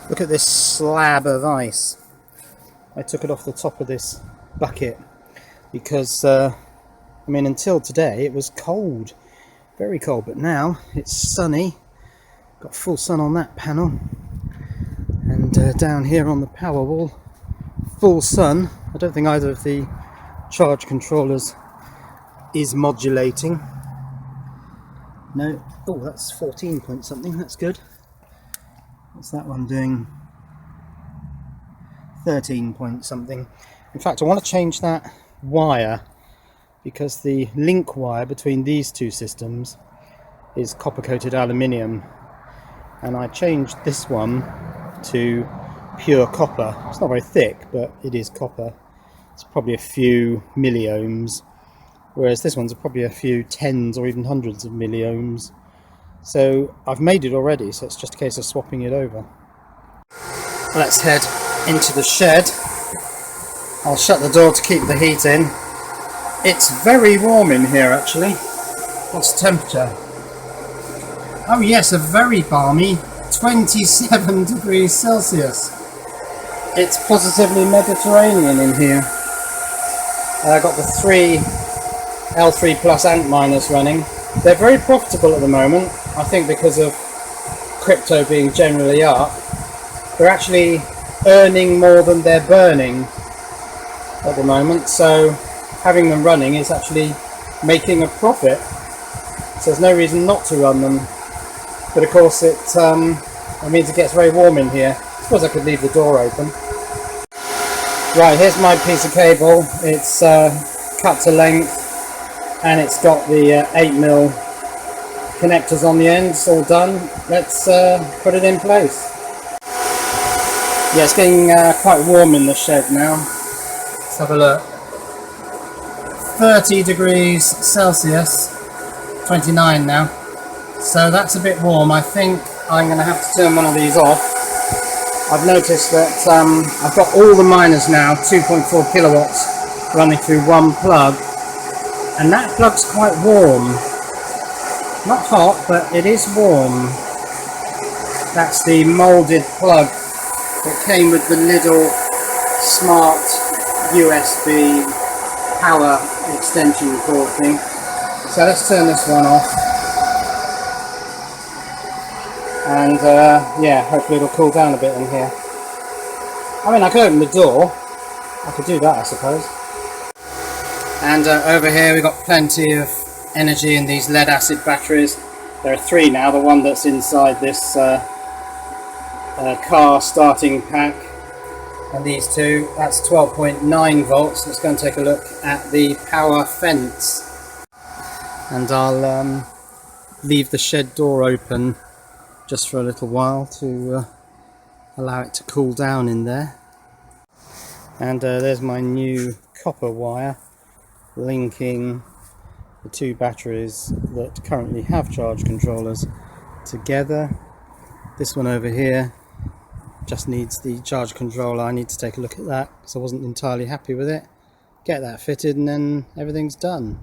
Look at this slab of ice. I took it off the top of this bucket because, I mean, until today it was cold, very cold, but now it's sunny. Got full sun on that panel, and down here on the power wall, full sun. I don't think either of the charge controllers is modulating. No. Oh, that's 14 point something, that's good. What's that one doing? 13 point something. In fact, I want to change that wire because the link wire between these two systems is copper coated aluminium, and I changed this one to pure copper. It's not very thick, but it is copper. It's probably a few milliohms, whereas this one's probably a few tens or even hundreds of milliohms. So I've made it already, so it's just a case of swapping it over. Let's head into the shed. I'll shut the door to keep the heat in. It's very warm in here actually. What's the temperature? Oh yes, a very balmy 27 degrees Celsius. It's positively Mediterranean in here. I got the three L3 Antminers running. They're very profitable at the moment, I think because of crypto being generally up. They're actually earning more than they're burning at the moment, so having them running is actually making a profit. So there's no reason not to run them. But of course it means it gets very warm in here. I suppose I could leave the door open. Right, here's my piece of cable. It's cut to length, and it's got the 8mm connectors on the ends all done. Let's put it in place. Yeah, it's getting quite warm in the shed now. Let's have a look. 30 degrees Celsius, 29 now. So that's a bit warm. I think I'm going to have to turn one of these off. I've noticed that I've got all the miners now, 2.4 kilowatts, running through one plug. And that plug's quite warm. Not hot, but it is warm. That's the moulded plug that came with the little smart USB power extension cord thing. So let's turn this one off. And yeah, hopefully it'll cool down a bit in here. I mean, I could open the door. I could do that, I suppose. And over here we've got plenty of energy in these lead acid batteries. There are three now, the one that's inside this car starting pack, and these two, that's 12.9 volts. Let's go and take a look at the power fence. And I'll leave the shed door open just for a little while to allow it to cool down in there. And there's my new copper wire linking the two batteries that currently have charge controllers together. This one over here just needs the charge controller. I need to take a look at that because I wasn't entirely happy with it. Get that fitted and then everything's done.